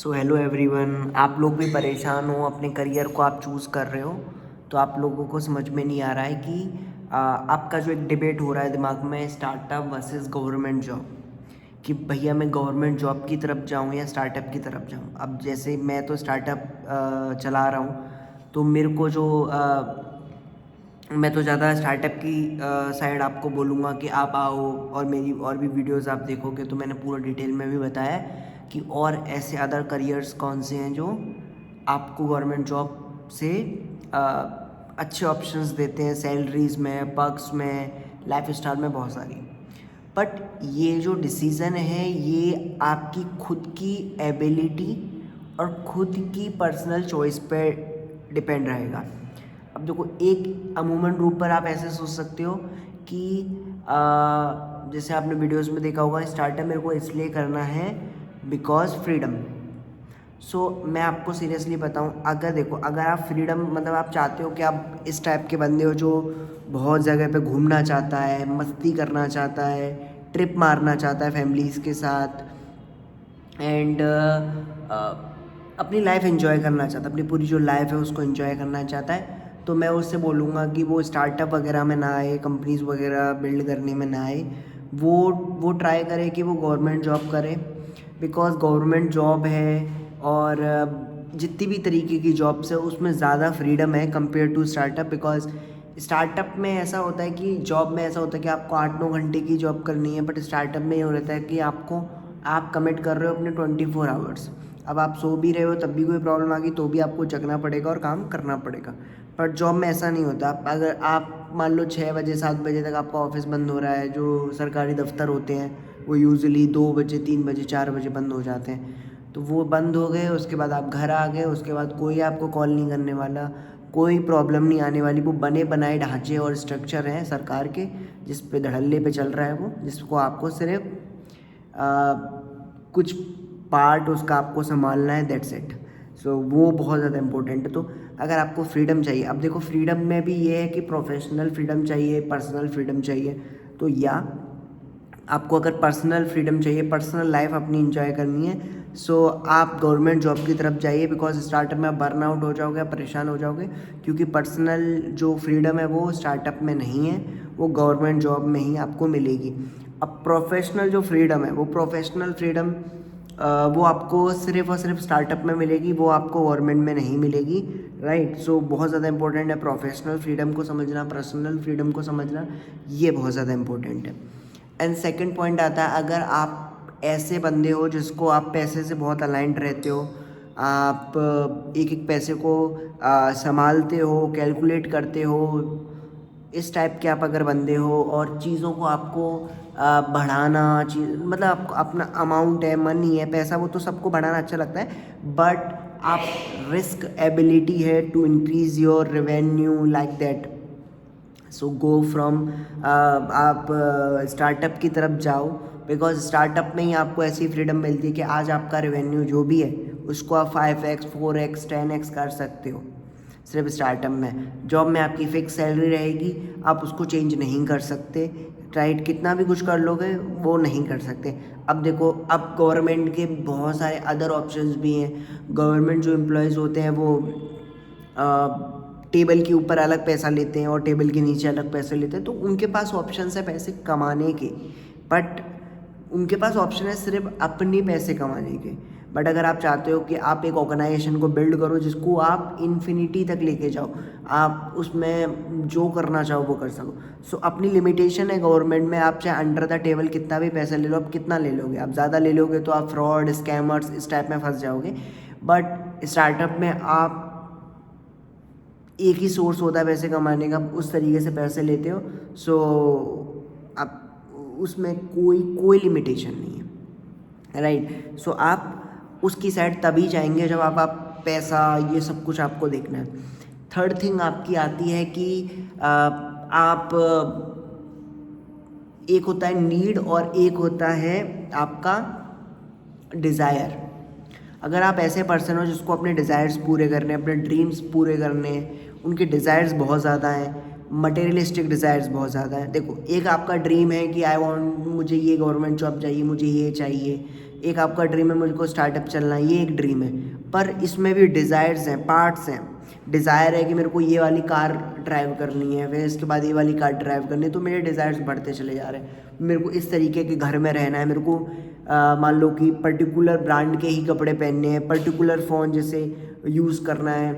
So hello everyone, आप लोग भी परेशान हो, अपने करियर को आप चूज़ कर रहे हो तो आप लोगों को समझ में नहीं आ रहा है कि आपका जो एक डिबेट हो रहा है दिमाग में, स्टार्टअप वर्सेस गवर्नमेंट जॉब, कि भैया मैं गवर्नमेंट जॉब की तरफ जाऊं या स्टार्टअप की तरफ जाऊं। अब जैसे मैं तो स्टार्टअप चला रहा हूं, तो मेरे को जो मैं तो ज़्यादा स्टार्टअप की साइड आपको बोलूँगा कि आप आओ और मेरी और भी वीडियोस आप देखोगे तो मैंने पूरा डिटेल में भी बताया है कि और ऐसे अदर करियर्स कौन से हैं जो आपको गवर्नमेंट जॉब से अ, अच्छे ऑप्शंस देते हैं, सैलरीज में, पर्क्स में, लाइफ स्टाइल में, बहुत सारी। बट ये जो डिसीज़न है ये आपकी खुद की एबिलिटी और खुद की पर्सनल चॉइस पे डिपेंड रहेगा। अब देखो, एक अमूमन रूप पर आप ऐसे सोच सकते हो कि जैसे आपने वीडियोस में देखा होगा, स्टार्टअप मेरे को इसलिए करना है बिकॉज फ्रीडम। मैं आपको सीरियसली बताऊं, अगर देखो, अगर आप फ्रीडम मतलब आप चाहते हो कि आप इस टाइप के बंदे हो जो बहुत जगह पे घूमना चाहता है, मस्ती करना चाहता है, ट्रिप मारना चाहता है फैमिलीज़ के साथ, एंड अपनी लाइफ एंजॉय करना चाहता है, अपनी पूरी जो लाइफ है उसको एंजॉय करना चाहता है, तो मैं उससे बोलूँगा कि वो स्टार्टअप वगैरह में ना आए, कंपनीज वगैरह बिल्ड करने में ना आए। वो ट्राई करे कि वो गवर्नमेंट जॉब करे, बिकॉज गवर्नमेंट जॉब है और जितनी भी तरीके की जॉब्स है उसमें ज़्यादा फ्रीडम है compare to startup. Because startup में ऐसा होता है कि जॉब में ऐसा होता है कि आपको 8-9 घंटे की जॉब करनी है, बट स्टार्टअप में ये हो रहता है कि आप कमिट कर रहे हो अपने 24 आवर्स। अब आप सो भी रहे हो तब भी कोई प्रॉब्लम आ गई तो भी आपको जगना पड़ेगा और काम करना पड़ेगा। पर जॉब में ऐसा नहीं होता। अगर आप मान लो 6 बजे 7 बजे तक आपका ऑफिस बंद हो रहा है, जो सरकारी दफ्तर होते हैं वो यूजुअली 2 बजे 3 बजे 4 बजे बंद हो जाते हैं, तो वो बंद हो गए, उसके बाद आप घर आ गए, उसके बाद कोई आपको कॉल नहीं करने वाला, कोई प्रॉब्लम नहीं आने वाली। वो बने बनाए ढांचे और स्ट्रक्चर हैं सरकार के, जिस पे धड़ल्ले पे चल रहा है वो, जिसको आपको सिर्फ कुछ पार्ट उसका आपको संभालना है, दैट्स इट। वो बहुत ज़्यादा इम्पोर्टेंट है। तो अगर आपको फ्रीडम चाहिए, अब देखो फ्रीडम में भी ये है कि प्रोफेशनल फ्रीडम चाहिए, पर्सनल फ्रीडम चाहिए। तो या आपको अगर पर्सनल फ्रीडम चाहिए, पर्सनल लाइफ अपनी इंजॉय करनी है, आप गवर्नमेंट जॉब की तरफ जाइए, बिकॉज स्टार्टअप में आप बर्न आउट हो जाओगे, परेशान हो जाओगे, क्योंकि पर्सनल जो फ्रीडम है वो स्टार्टअप में नहीं है, वो गवर्नमेंट जॉब में ही आपको मिलेगी। अब प्रोफेशनल जो फ्रीडम है, वो प्रोफेशनल फ्रीडम वो आपको सिर्फ और सिर्फ स्टार्टअप में मिलेगी, वो आपको गवर्नमेंट में नहीं मिलेगी, राइट। बहुत ज़्यादा इंपॉर्टेंट है प्रोफेशनल फ्रीडम को समझना, पर्सनल फ्रीडम को समझना, ये बहुत ज़्यादा इंपॉर्टेंट है। एंड सेकंड पॉइंट आता है, अगर आप ऐसे बंदे हो जिसको आप पैसे से बहुत अलाइंड रहते हो, आप एक एक पैसे को संभालते हो, कैलकुलेट करते हो, इस टाइप के आप अगर बंदे हो और चीज़ों को आपको बढ़ाना, चीज़ मतलब आपको अपना अमाउंट है, मनी है, पैसा, वो तो सबको बढ़ाना अच्छा लगता है, बट आप रिस्क एबिलिटी है to increase your revenue like that. Go from आप स्टार्टअप की तरफ जाओ, बिकॉज स्टार्टअप में ही आपको ऐसी फ्रीडम मिलती है कि आज आपका रेवेन्यू जो भी है उसको आप 5x 4x 10x कर सकते हो सिर्फ स्टार्टअप में। जॉब में आपकी फिक्स सैलरी रहेगी, आप उसको चेंज नहीं कर सकते, राइट। कितना भी कुछ कर लोगे वो नहीं कर सकते। अब देखो, अब गवर्नमेंट के बहुत सारे अदर ऑप्शंस भी हैं। गवर्नमेंट जो एम्प्लॉयज़ होते हैं वो टेबल के ऊपर अलग पैसा लेते हैं और टेबल के नीचे अलग पैसे लेते हैं, तो उनके पास ऑप्शन है पैसे कमाने के, बट उनके पास ऑप्शन है सिर्फ अपने पैसे कमाने के। बट अगर आप चाहते हो कि आप एक ऑर्गेनाइजेशन को बिल्ड करो जिसको आप इन्फिनिटी तक लेके जाओ, आप उसमें जो करना चाहो वो कर सको, अपनी लिमिटेशन है गवर्नमेंट में। आप चाहे अंडर द टेबल कितना भी पैसा ले लो, आप कितना ले लोगे? आप ज़्यादा ले लोगे तो आप फ्रॉड, स्कैमर्स, इस टाइप में फंस जाओगे। बट स्टार्टअप में आप एक ही सोर्स होता है पैसे कमाने का, उस तरीके से पैसे लेते हो, आप उसमें कोई लिमिटेशन नहीं है, राइट। आप उसकी साइड तभी जाएंगे जब आप पैसा, ये सब कुछ आपको देखना है। थर्ड थिंग आपकी आती है कि आप एक होता है नीड और एक होता है आपका डिज़ायर। अगर आप ऐसे पर्सन हो जिसको अपने डिज़ायर्स पूरे करने, अपने ड्रीम्स पूरे करने, उनके डिज़ायर्स बहुत ज़्यादा हैं, मटेरियलिस्टिक डिज़ायर्स बहुत ज़्यादा हैं। देखो, एक आपका ड्रीम है कि मुझे ये गवर्नमेंट जॉब चाहिए, मुझे ये चाहिए, एक आपका ड्रीम है मुझको स्टार्टअप चलना है, ये एक ड्रीम है, पर इसमें भी डिज़ायर्स हैं, पार्ट्स हैं। डिज़ायर है कि मेरे को ये वाली कार ड्राइव करनी है, फिर इसके बाद ये वाली कार ड्राइव करनी है, तो मेरे डिज़ायर्स बढ़ते चले जा रहे हैं। मेरे को इस तरीके के घर में रहना है, मेरे को मान लो कि पर्टिकुलर ब्रांड के ही कपड़े पहनने हैं, पर्टिकुलर फ़ोन जैसे यूज़ करना है,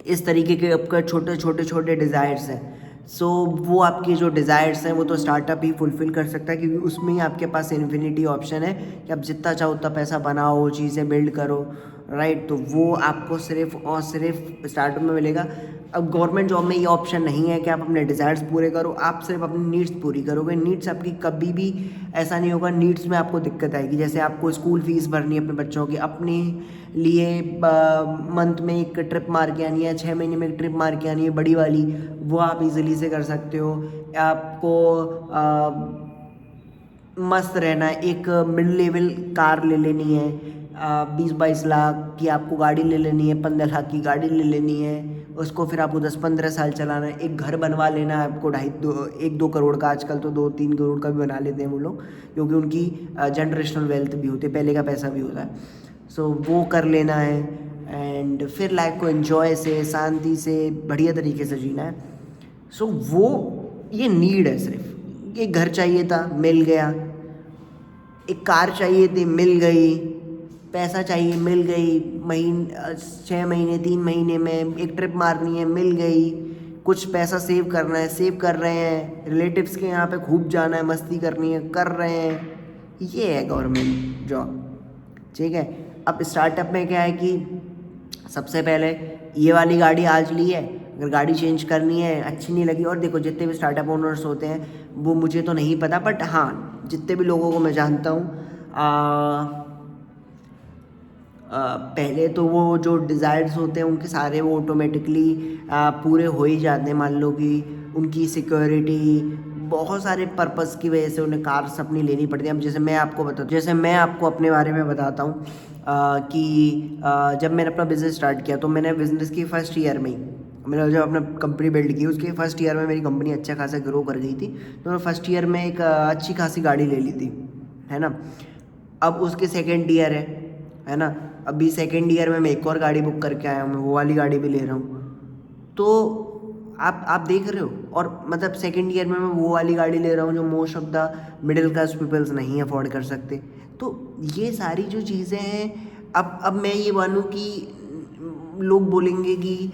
इस तरीके के आपका छोटे छोटे छोटे डिज़ायर्स हैं। सो वो आपके जो डिज़ायर्स हैं वो तो स्टार्टअप ही फुलफ़िल कर सकता है, क्योंकि उसमें ही आपके पास इन्फिनिटी ऑप्शन है कि आप जितना चाहो उतना पैसा बनाओ, चीज़ें बिल्ड करो, राइट। तो वो आपको सिर्फ़ और सिर्फ स्टार्टअप में मिलेगा। अब गवर्नमेंट जॉब में ये ऑप्शन नहीं है कि आप अपने डिज़ायर्स पूरे करो, आप सिर्फ अपनी नीड्स पूरी करोगे। नीड्स आपकी कभी भी ऐसा नहीं होगा, नीड्स में आपको दिक्कत आएगी। जैसे आपको स्कूल फ़ीस भरनी है अपने बच्चों की, अपने लिए मंथ में एक ट्रिप मार के आनी है, 6 महीने में एक ट्रिप मार के आनी है बड़ी वाली, वो आप इजीली से कर सकते हो। आपको मस्त रहना है, एक मिड लेवल कार ले लेनी है, 20-22 लाख की आपको गाड़ी ले लेनी है, 15 लाख की गाड़ी ले लेनी है, उसको फिर आपको 10-15 साल चलाना है। एक घर बनवा लेना है आपको 1-2 करोड़ का, आजकल तो 2-3 करोड़ का भी बना लेते हैं वो लोग, क्योंकि उनकी जनरेशनल वेल्थ भी होती है, पहले का पैसा भी होता है। सो वो कर लेना है, एंड फिर लाइफ को एंजॉय से, शांति से, बढ़िया तरीके से जीना है। सो वो ये नीड है सिर्फ। एक घर चाहिए था, मिल गया। एक कार चाहिए थी, मिल गई। पैसा चाहिए, मिल गई। 6 महीने 3 महीने में एक ट्रिप मारनी है, मिल गई। कुछ पैसा सेव करना है, सेव कर रहे हैं। रिलेटिव्स के यहाँ पे खूब जाना है, मस्ती करनी है, कर रहे हैं। ये है गवर्नमेंट जॉब, ठीक है। अब स्टार्टअप में क्या है कि सबसे पहले ये वाली गाड़ी आज ली है, अगर गाड़ी चेंज करनी है, अच्छी नहीं लगी। और देखो जितने भी स्टार्टअप ओनर्स होते हैं, वो मुझे तो नहीं पता, बट हाँ जितने भी लोगों को मैं जानता हूँ, पहले तो वो जो डिज़ायर्स होते हैं उनके सारे वो ऑटोमेटिकली पूरे हो ही जाते हैं। मान लो कि उनकी सिक्योरिटी, बहुत सारे पर्पस की वजह से उन्हें कार्स अपनी लेनी पड़ती है। अब जैसे मैं आपको अपने बारे में बताता हूँ कि जब मैंने अपना बिज़नेस स्टार्ट किया, तो मैंने बिज़नेस की फ़र्स्ट ईयर में ही, मैंने जब अपना कंपनी बिल्ड की, उसके फर्स्ट ईयर में मेरी कंपनी अच्छा खासा ग्रो कर गई थी। तो मैं फर्स्ट ईयर में एक अच्छी खासी गाड़ी ले ली थी, है ना। अब उसके सेकेंड ईयर है ना। अभी सेकेंड ईयर में मैं एक और गाड़ी बुक करके आया हूँ, मैं वो वाली गाड़ी भी ले रहा हूँ। तो आप देख रहे हो, और मतलब सेकेंड ईयर में मैं वो वाली गाड़ी ले रहा हूँ जो most of the middle class peoples नहीं अफोर्ड कर सकते। तो ये सारी जो चीज़ें हैं, अब मैं ये मानूँ कि लोग बोलेंगे कि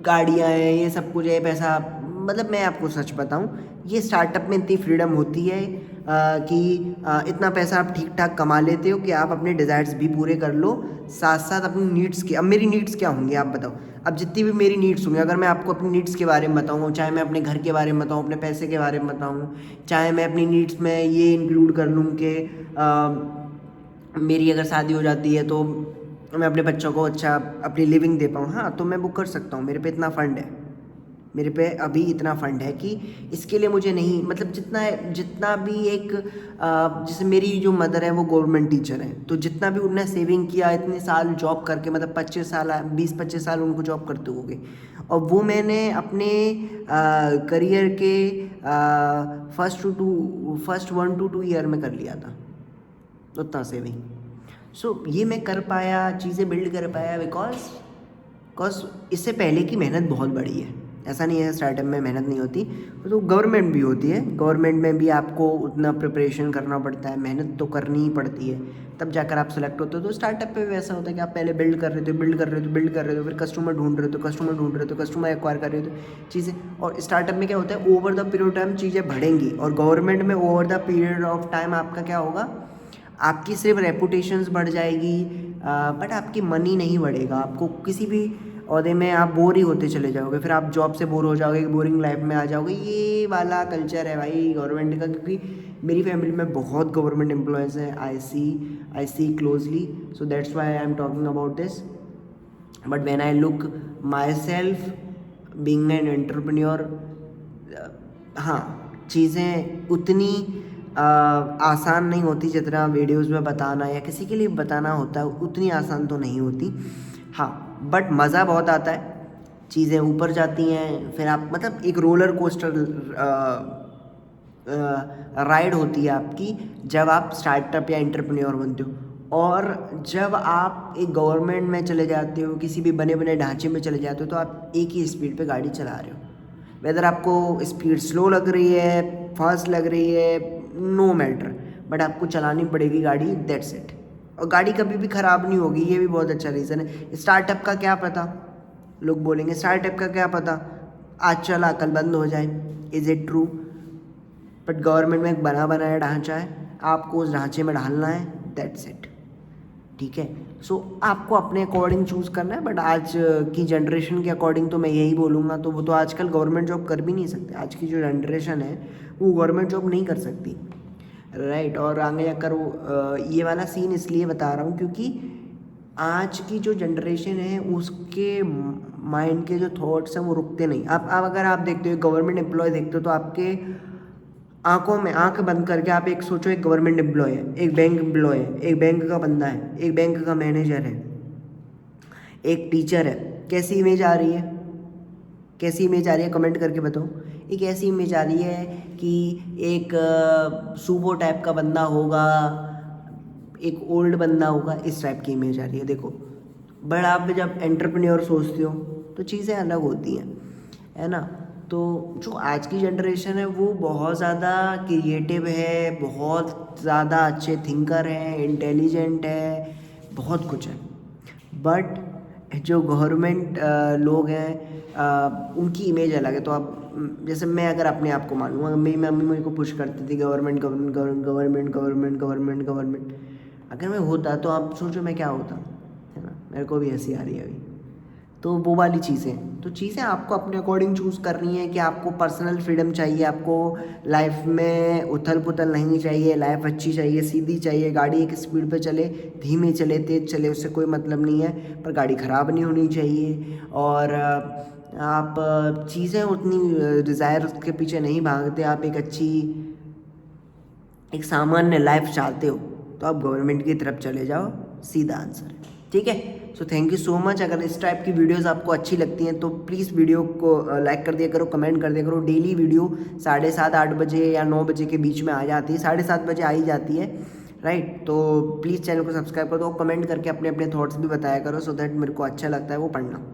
गाड़ियाँ हैं, ये सब कुछ है, पैसा, मतलब मैं आपको सच बताऊं, ये स्टार्टअप में इतनी फ्रीडम होती है कि इतना पैसा आप ठीक ठाक कमा लेते हो कि आप अपने डिज़ायर्स भी पूरे कर लो, साथ साथ अपनी नीड्स की। अब मेरी नीड्स क्या होंगी आप बताओ। अब जितनी भी मेरी नीड्स होंगी, अगर मैं आपको अपनी नीड्स के बारे में बताऊँ, चाहे मैं अपने घर के बारे में बताऊँ, अपने पैसे के बारे में बताऊँ, चाहे मैं अपनी नीड्स में ये इंक्लूड कर लूँ कि मेरी अगर शादी हो जाती है तो मैं अपने बच्चों को अच्छा अपनी लिविंग दे पाऊँ, हाँ तो मैं बुक कर सकता हूँ। मेरे पे इतना फ़ंड है, मेरे पे अभी इतना फ़ंड है कि इसके लिए मुझे नहीं, मतलब जितना भी एक जैसे मेरी जो मदर है वो गवर्नमेंट टीचर है, तो जितना भी उन्होंने सेविंग किया इतने साल जॉब करके, मतलब 20-25 साल उनको जॉब करते हो गए, और वो मैंने अपने करियर के फर्स्ट 1 to 2 ईयर में कर लिया था उतना सेविंग। सो ये मैं कर पाया, चीज़ें बिल्ड कर पाया बिकॉज इससे पहले की मेहनत बहुत बड़ी है। ऐसा नहीं है स्टार्टअप में मेहनत नहीं होती, तो गवर्नमेंट भी होती है। गवर्नमेंट में भी आपको उतना प्रिपरेशन करना पड़ता है, मेहनत तो करनी ही पड़ती है, तब जाकर आप सेलेक्ट होते हो। तो स्टार्टअप पे भी ऐसा होता है कि आप पहले बिल्ड कर रहे थे, फिर कस्टमर ढूंढ रहे हो, कस्टमर एक्वायर कर रहे हो, चीज़ें। और स्टार्टअप में क्या होता है, over the period of time चीज़ें बढ़ेंगी, और गवर्नमेंट में over the period of time आपका क्या होगा, आपकी सिर्फ रेपुटेशंस बढ़ जाएगी, बट आपकी मनी नहीं बढ़ेगा। आपको किसी भी ओहदे में आप बोर ही होते चले जाओगे, फिर आप जॉब से बोर हो जाओगे, बोरिंग लाइफ में आ जाओगे। ये वाला कल्चर है भाई गवर्नमेंट का, क्योंकि मेरी फैमिली में बहुत गवर्नमेंट एम्प्लॉयज़ हैं। I see closely, so that's why I am talking about this. But when I look my self being an entrepreneur, हाँ चीज़ें उतनी आसान नहीं होती जितना वीडियोज़ में बताना या किसी के लिए बताना होता है, उतनी आसान तो नहीं होती। हाँ बट मज़ा बहुत आता है, चीज़ें ऊपर जाती हैं, फिर आप मतलब एक रोलर कोस्टर राइड होती है आपकी जब आप स्टार्टअप या एंटरप्रेन्योर बनते हो, और जब आप एक गवर्नमेंट में चले जाते हो, किसी भी बने बने ढांचे में चले जाते हो, तो आप एक ही स्पीड पे गाड़ी चला रहे हो। वेदर आपको स्पीड स्लो लग रही है, फास्ट लग रही है, नो मैटर, बट आपको चलानी पड़ेगी गाड़ी, दैट्स इट। और गाड़ी कभी भी ख़राब नहीं होगी, ये भी बहुत अच्छा रीज़न है। स्टार्टअप का क्या पता, लोग बोलेंगे स्टार्टअप का क्या पता, आज चला कल बंद हो जाए, is it true? But government में एक बना बनाया ढांचा है, आपको उस ढांचे में ढालना है, दैट्स इट। ठीक है, सो आपको अपने अकॉर्डिंग चूज़ करना है, बट आज की जनरेशन के अकॉर्डिंग तो मैं यही बोलूँगा, तो वो तो आजकल गवर्नमेंट जॉब कर भी नहीं सकते। आज की जो जनरेशन है वो गवर्नमेंट जॉब नहीं कर सकती, राइट। और आगे जाकर वो ये वाला सीन इसलिए बता रहा हूँ क्योंकि आज की जो जनरेशन है उसके माइंड के जो थॉट्स हैं वो रुकते नहीं। आप अगर आप देखते हो गवर्नमेंट एम्प्लॉय देखते हो, तो आपके आंखों में आंख बंद करके आप एक सोचो, एक गवर्नमेंट एम्प्लॉय है, एक बैंक एम्प्लॉय है, एक बैंक का बंदा है, एक बैंक का मैनेजर है, एक टीचर है, कैसी इमेज आ रही है? कैसी इमेज आ रही है, कमेंट करके बताओ। एक ऐसी इमेज आ रही है कि एक सूबो टाइप का बंदा होगा, एक ओल्ड बंदा होगा, इस टाइप की इमेज आ रही है। देखो, बट आप जब एंटरप्रेन्योर सोचते हो तो चीज़ें अलग होती हैं, है ना। तो जो आज की जनरेशन है वो बहुत ज़्यादा क्रिएटिव है, बहुत ज़्यादा अच्छे थिंकर हैं, इंटेलिजेंट है, बहुत कुछ है। बट जो गवर्नमेंट लोग हैं उनकी इमेज अलग है। तो आप जैसे मैं अगर अपने आप को मानूँ, मेरी मम्मी मेरे को पुश करती थी government government government government government government, अगर मैं होता तो आप सोचो मैं क्या होता, है ना। मेरे को भी हंसी आ रही है अभी। तो वो वाली चीज़ें, तो चीज़ें आपको अपने अकॉर्डिंग चूज़ करनी है कि आपको पर्सनल फ्रीडम चाहिए, आपको लाइफ में उथल पुथल नहीं चाहिए, लाइफ अच्छी चाहिए, सीधी चाहिए, गाड़ी एक स्पीड पे चले, धीमी चले, तेज़ चले, उससे कोई मतलब नहीं है, पर गाड़ी ख़राब नहीं होनी चाहिए। और आप चीज़ें उतनी डिज़ायर के पीछे नहीं भागते, आप एक अच्छी एक सामान्य लाइफ चाहते हो, तो आप गवर्नमेंट की तरफ चले जाओ, सीधा आंसर है। ठीक है, so thank you so much. अगर इस टाइप की वीडियोस आपको अच्छी लगती हैं तो प्लीज़ वीडियो को लाइक कर दिया करो, कमेंट कर दिया करो। डेली वीडियो 7:30 8 बजे या 9 बजे के बीच में आ जाती है, 7:30 बजे आ ही जाती है, राइट। तो प्लीज़ चैनल को सब्सक्राइब कर दो, कमेंट करके अपने अपने थॉट्स भी बताया करो, सो दैट मेरे को अच्छा लगता है वो पढ़ना।